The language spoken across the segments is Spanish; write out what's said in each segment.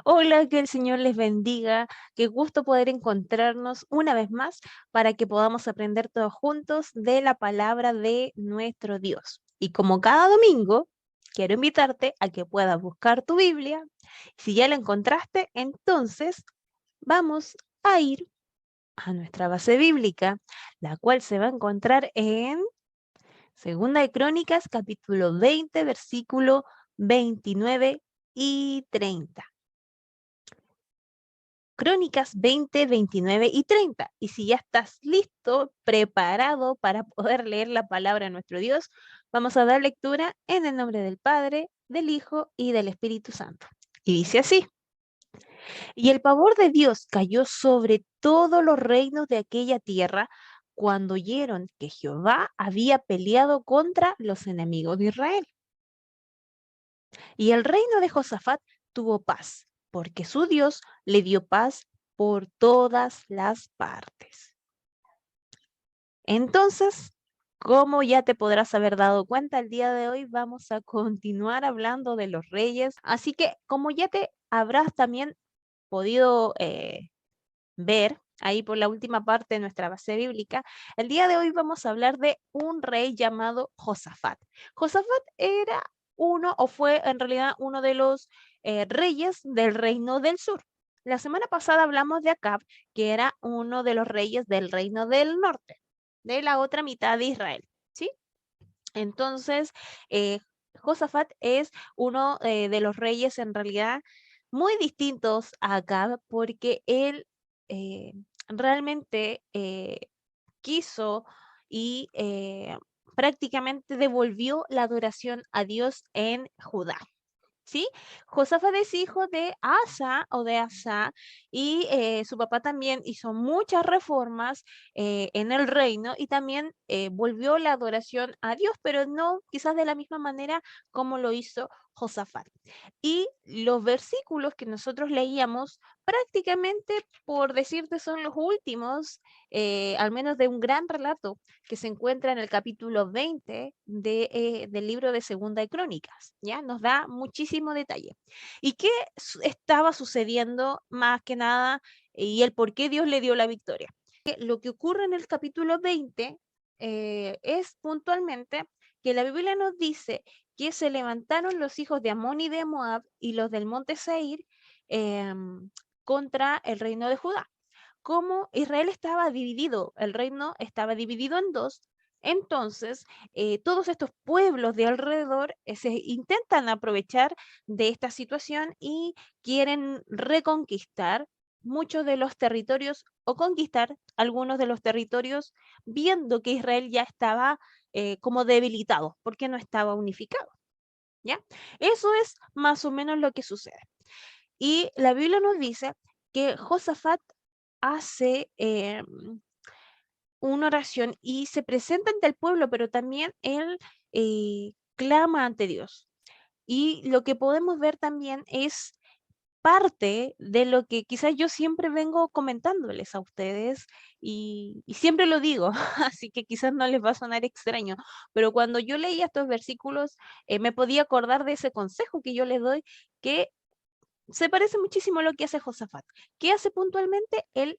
Hola, que el Señor les bendiga. Qué gusto poder encontrarnos una vez más para que podamos aprender todos juntos de la palabra de nuestro Dios. Y como cada domingo, quiero invitarte a que puedas buscar tu Biblia. Si ya la encontraste, entonces vamos a ir a nuestra base bíblica, la cual se va a encontrar en Segunda de Crónicas, capítulo 20, versículo 29 y 30. Crónicas 20, 29 y 30. Y si ya estás listo, preparado para poder leer la palabra de nuestro Dios, vamos a dar lectura en el nombre del Padre, del Hijo y del Espíritu Santo. Y dice así: y el pavor de Dios cayó sobre todos los reinos de aquella tierra cuando oyeron que Jehová había peleado contra los enemigos de Israel. Y el reino de Josafat tuvo paz, porque su Dios le dio paz por todas las partes. Entonces, como ya te podrás haber dado cuenta, el día de hoy vamos a continuar hablando de los reyes. Así que, como ya te habrás también podido ver ahí por la última parte de nuestra base bíblica, el día de hoy vamos a hablar de un rey llamado Josafat. Josafat era uno, o fue en realidad uno de los reyes del reino del sur. La semana pasada hablamos de Acab, que era uno de los reyes del reino del norte, de la otra mitad de Israel, ¿sí? Entonces, eh, Josafat es uno de los reyes en realidad muy distintos a Acab, porque él eh, realmente quiso y prácticamente devolvió la adoración a Dios en Judá. ¿Sí? Josafat es hijo de Asa o de Asa, y su papá también hizo muchas reformas en el reino, y también volvió la adoración a Dios, pero no quizás de la misma manera como lo hizo Josafat. Y los versículos que nosotros leíamos prácticamente, por decirte, son los últimos, al menos de un gran relato que se encuentra en el capítulo 20 del libro de Segunda de Crónicas, ¿ya? Nos da muchísimo detalle. ¿Y qué estaba sucediendo más que nada, y el por qué Dios le dio la victoria? Lo que ocurre en el capítulo 20 es puntualmente que la Biblia nos dice que se levantaron los hijos de Amón y de Moab y los del monte Seir contra el reino de Judá. Como Israel estaba dividido, el reino estaba dividido en dos, entonces todos estos pueblos de alrededor se intentan aprovechar de esta situación y quieren reconquistar muchos de los territorios, o conquistar algunos de los territorios, viendo que Israel ya estaba como debilitado, porque no estaba unificado. ¿Ya? Eso es más o menos lo que sucede. Y la Biblia nos dice que Josafat hace una oración y se presenta ante el pueblo, pero también él clama ante Dios. Y lo que podemos ver también es parte de lo que quizás yo siempre vengo comentándoles a ustedes, y siempre lo digo, así que quizás no les va a sonar extraño, pero cuando yo leía estos versículos me podía acordar de ese consejo que yo les doy, que se parece muchísimo a lo que hace Josafat. ¿Qué hace puntualmente? Él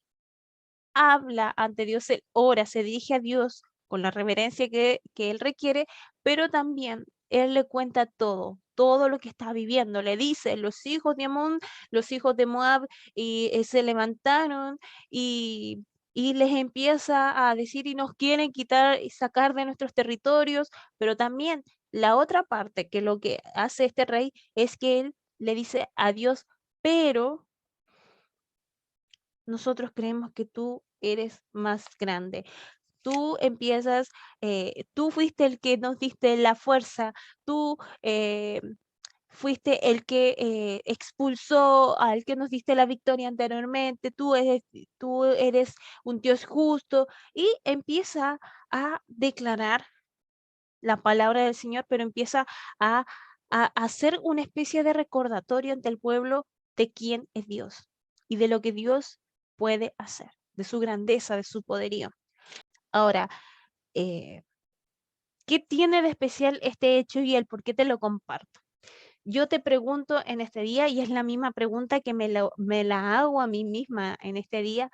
habla ante Dios, él ora, se dirige a Dios con la reverencia que él requiere, pero también él le cuenta todo, todo lo que está viviendo. Le dice, los hijos de Amón, los hijos de Moab, y se levantaron y les empieza a decir y nos quieren quitar y sacar de nuestros territorios, pero también la otra parte, que lo que hace este rey es que él le dice a Dios, pero nosotros creemos que tú eres más grande. Tú empiezas, tú fuiste el que nos diste la fuerza, tú fuiste el que expulsó al que nos diste la victoria anteriormente, tú eres un Dios justo, y empieza a declarar la palabra del Señor, pero empieza a, a hacer una especie de recordatorio ante el pueblo de quién es Dios y de lo que Dios puede hacer, de su grandeza, de su poderío. Ahora, eh, ¿qué tiene de especial este hecho y el por qué te lo comparto? yo te pregunto en este día, y es la misma pregunta que me la hago a mí misma en este día,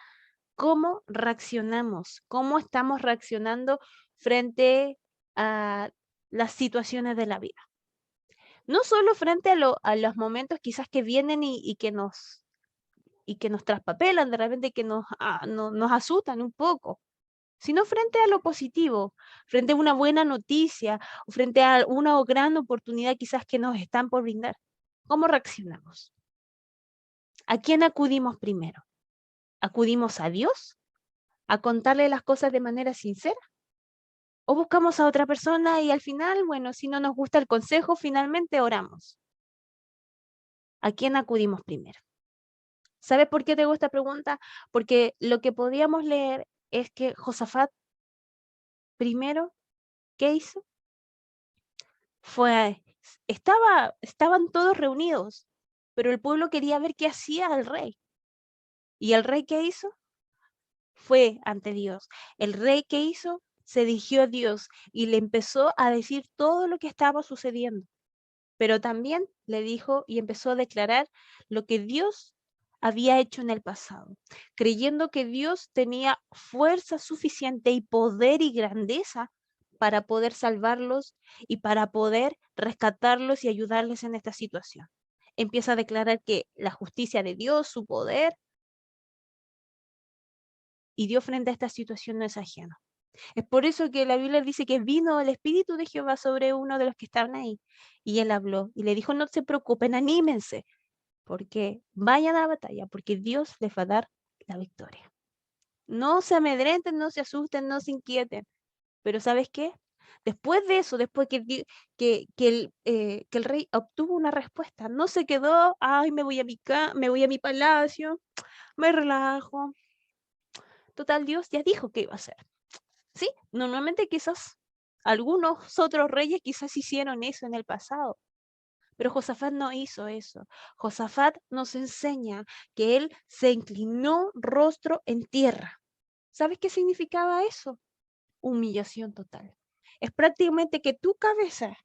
¿cómo reaccionamos? ¿Cómo estamos reaccionando frente a las situaciones de la vida? No solo frente a los momentos quizás que vienen y que nos traspapelan, de repente que nos asustan un poco, sino frente a lo positivo, frente a una buena noticia, o frente a una gran oportunidad quizás que nos están por brindar. ¿Cómo reaccionamos? ¿A quién acudimos primero? ¿Acudimos a Dios a contarle las cosas de manera sincera? ¿O buscamos a otra persona y al final, bueno, si no nos gusta el consejo, finalmente oramos? ¿A quién acudimos primero? ¿Sabes por qué te hago esta pregunta? Porque lo que podíamos leer es que Josafat primero, ¿qué hizo? Estaban todos reunidos, pero el pueblo quería ver qué hacía el rey. ¿Y el rey qué hizo? Fue ante Dios. El rey qué hizo? Se dirigió a Dios y le empezó a decir todo lo que estaba sucediendo. Pero también le dijo y empezó a declarar lo que Dios había hecho en el pasado, creyendo que Dios tenía fuerza suficiente y poder y grandeza para poder salvarlos y para poder rescatarlos y ayudarles en esta situación. Empieza a declarar que la justicia de Dios, su poder, y Dios frente a esta situación no es ajeno. Es por eso que la Biblia dice que vino el Espíritu de Jehová sobre uno de los que estaban ahí. Y él habló y le dijo, no se preocupen, anímense, porque vayan a la batalla, porque Dios les va a dar la victoria. No se amedrenten, no se asusten, no se inquieten. Pero ¿sabes qué? Después de eso, después que el rey obtuvo una respuesta, no se quedó, ay, me voy a mi palacio, me relajo. Total, Dios ya dijo que iba a hacer. Sí, normalmente quizás algunos otros reyes quizás hicieron eso en el pasado, pero Josafat no hizo eso. Josafat nos enseña que él se inclinó rostro en tierra. ¿Sabes qué significaba eso? Humillación total. Es prácticamente que tu cabeza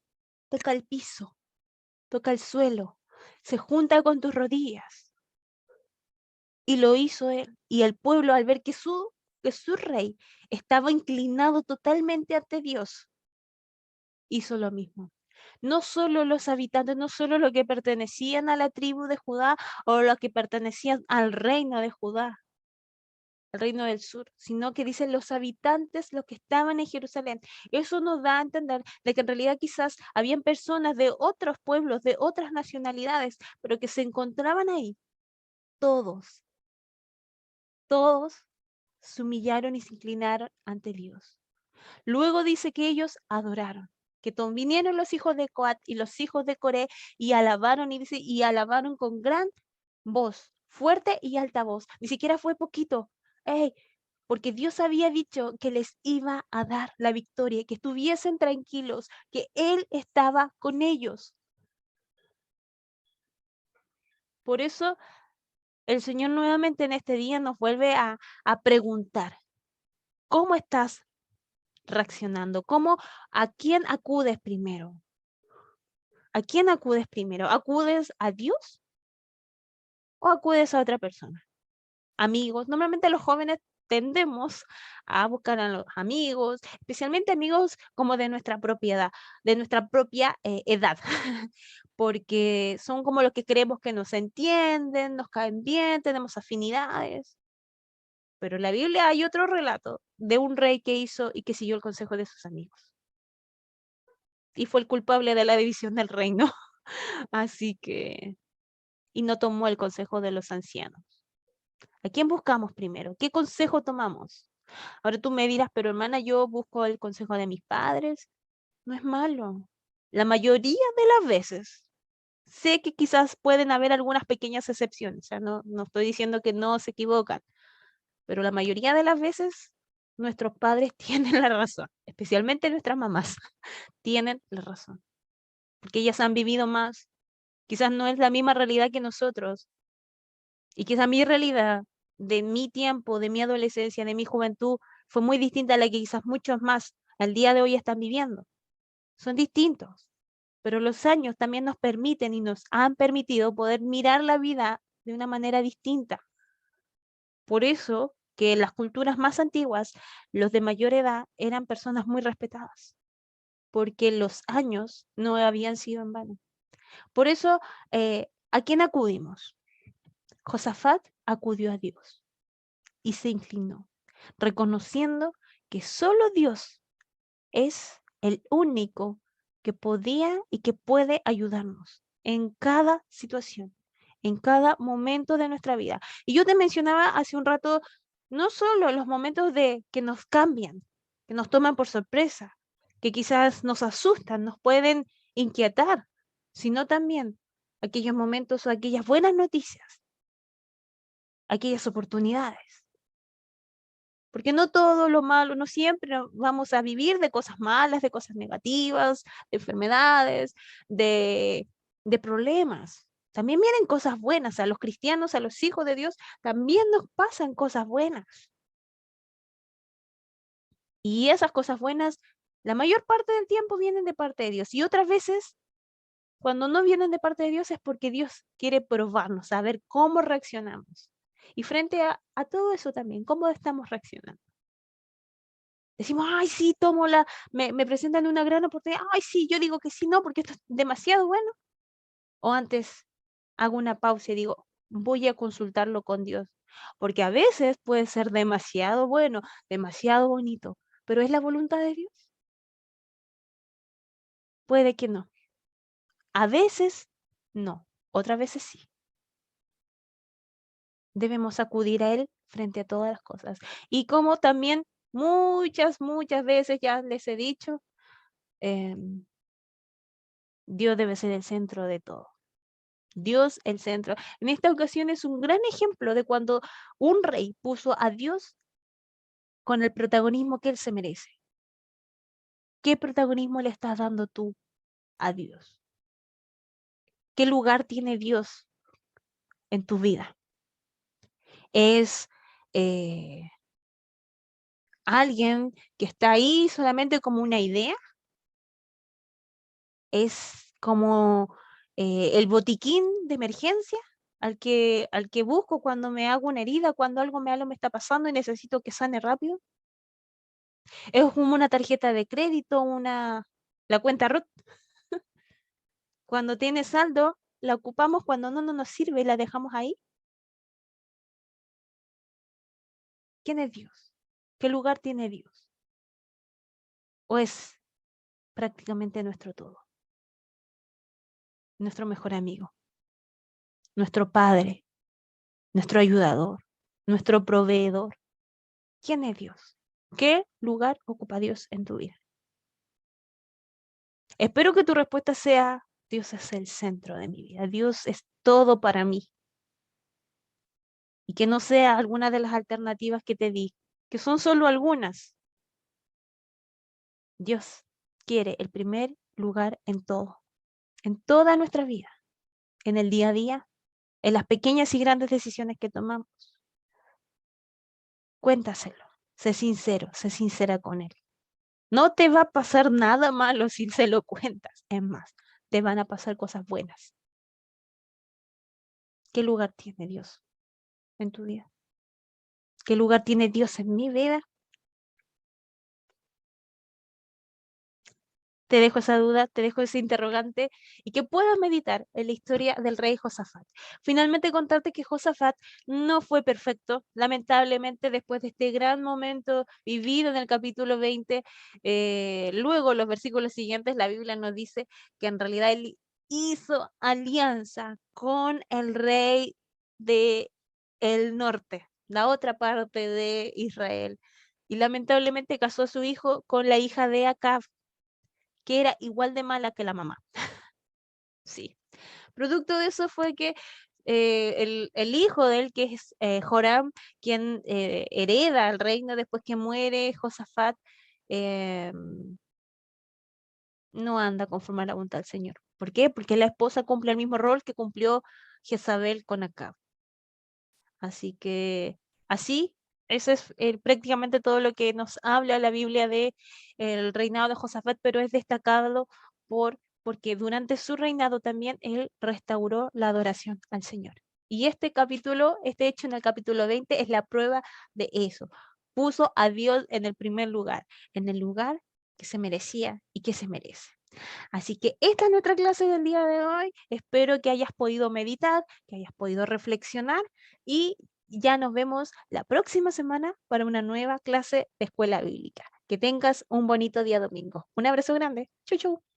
toca el piso, toca el suelo, se junta con tus rodillas. Y lo hizo él. Y el pueblo, al ver que su rey estaba inclinado totalmente ante Dios, hizo lo mismo. No solo los habitantes, no solo los que pertenecían a la tribu de Judá o los que pertenecían al reino de Judá, al reino del sur, sino que dicen los habitantes, los que estaban en Jerusalén. Eso nos da a entender de que en realidad quizás habían personas de otros pueblos, de otras nacionalidades, pero que se encontraban ahí. Todos, todos se humillaron y se inclinaron ante Dios. Luego dice que ellos adoraron, que vinieron los hijos de Coat y los hijos de Coré y alabaron, y dice, y alabaron con gran voz, fuerte y alta voz. Ni siquiera fue poquito. ¡Ey! Porque Dios había dicho que les iba a dar la victoria, que estuviesen tranquilos, que Él estaba con ellos. Por eso el Señor nuevamente en este día nos vuelve a preguntar, ¿cómo estás reaccionando? ¿A quién acudes primero? ¿A quién acudes primero? ¿Acudes a Dios o acudes a otra persona? Amigos. Normalmente los jóvenes tendemos a buscar a los amigos, especialmente amigos como de nuestra propiedad, de nuestra propia edad, porque son como los que creemos que nos entienden, nos caen bien, tenemos afinidades. Pero en la Biblia hay otro relato de un rey que hizo y que siguió el consejo de sus amigos. Y fue el culpable de la división del reino. Así que, y no tomó el consejo de los ancianos. ¿A quién buscamos primero? ¿Qué consejo tomamos? Ahora tú me dirás, pero hermana, yo busco el consejo de mis padres. No es malo. La mayoría de las veces, sé que quizás pueden haber algunas pequeñas excepciones, o sea, no estoy diciendo que no se equivocan, pero la mayoría de las veces nuestros padres tienen la razón, especialmente nuestras mamás tienen la razón, porque ellas han vivido más. Quizás no es la misma realidad que nosotros, y quizás mi realidad de mi tiempo, de mi adolescencia, de mi juventud, fue muy distinta a la que quizás muchos más al día de hoy están viviendo. Son distintos. pero los años también nos permiten y nos han permitido poder mirar la vida de una manera distinta. Por eso que en las culturas más antiguas, los de mayor edad eran personas muy respetadas, porque los años no habían sido en vano. Por eso, ¿a quién acudimos? Josafat acudió a Dios y se inclinó, reconociendo que solo Dios es el único que podía y que puede ayudarnos en cada situación, en cada momento de nuestra vida. Y yo te mencionaba hace un rato, no solo los momentos de que nos cambian, que nos toman por sorpresa, que quizás nos asustan, nos pueden inquietar, sino también aquellos momentos o aquellas buenas noticias, aquellas oportunidades. Porque no todo lo malo, no siempre vamos a vivir de cosas malas, de cosas negativas, de enfermedades, de problemas. También vienen cosas buenas. A los cristianos, a los hijos de Dios, también nos pasan cosas buenas. Y esas cosas buenas, la mayor parte del tiempo vienen de parte de Dios. Y otras veces, cuando no vienen de parte de Dios, es porque Dios quiere probarnos, saber cómo reaccionamos. Y frente a todo eso también, ¿cómo estamos reaccionando? Decimos, ay, sí, me presentan una gran oportunidad, ay, sí, yo digo que sí, no, porque esto es demasiado bueno. O antes hago una pausa y digo, voy a consultarlo con Dios, porque a veces puede ser demasiado bueno, demasiado bonito, pero ¿es la voluntad de Dios? Puede que no. A veces no, otras veces sí. Debemos acudir a Él frente a todas las cosas. Y como también muchas veces ya les he dicho, Dios debe ser el centro de todo. Dios el centro. En esta ocasión es un gran ejemplo de cuando un rey puso a Dios con el protagonismo que él se merece. ¿Qué protagonismo le estás dando tú a Dios? ¿Qué lugar tiene Dios en tu vida? ¿Es alguien que está ahí solamente como una idea? ¿Es como el botiquín de emergencia al que busco cuando me hago una herida, cuando algo malo me está pasando y necesito que sane rápido? Es como una tarjeta de crédito, la cuenta RUT. Cuando tiene saldo, la ocupamos, cuando no nos sirve, la dejamos ahí. ¿Quién es Dios? ¿Qué lugar tiene Dios? ¿O es prácticamente nuestro todo? Nuestro mejor amigo, nuestro padre, nuestro ayudador, nuestro proveedor. ¿Quién es Dios? ¿Qué lugar ocupa Dios en tu vida? Espero que tu respuesta sea, Dios es el centro de mi vida, Dios es todo para mí. Y que no sea alguna de las alternativas que te di, que son solo algunas. Dios quiere el primer lugar en todo, en toda nuestra vida, en el día a día, en las pequeñas y grandes decisiones que tomamos. Cuéntaselo, sé sincero, sé sincera con él. No te va a pasar nada malo si se lo cuentas, es más, te van a pasar cosas buenas. ¿Qué lugar tiene Dios en tu vida? ¿Qué lugar tiene Dios en mi vida? Te dejo esa duda, te dejo ese interrogante y que puedas meditar en la historia del rey Josafat. Finalmente contarte que Josafat no fue perfecto, lamentablemente después de este gran momento vivido en el capítulo 20, luego los versículos siguientes la Biblia nos dice que en realidad él hizo alianza con el rey de el norte, la otra parte de Israel, y lamentablemente casó a su hijo con la hija de Acab, que era igual de mala que la mamá. Sí. Producto de eso fue que el hijo de él, que es Joram, quien hereda el reino después que muere Josafat, eh, no anda conforme a la voluntad del Señor. ¿Por qué? Porque la esposa cumple el mismo rol que cumplió Jezabel con Acab. Así que así, eso es prácticamente todo lo que nos habla la Biblia de el reinado de Josafat, pero es destacado por porque durante su reinado también él restauró la adoración al Señor. Y este capítulo, este hecho en el capítulo 20 es la prueba de eso. Puso a Dios en el primer lugar, en el lugar que se merecía y que se merece. Así que esta es nuestra clase del día de hoy. Espero que hayas podido meditar, que hayas podido reflexionar y ya nos vemos la próxima semana para una nueva clase de escuela bíblica. Que tengas un bonito día domingo. Un abrazo grande. Chau, chau.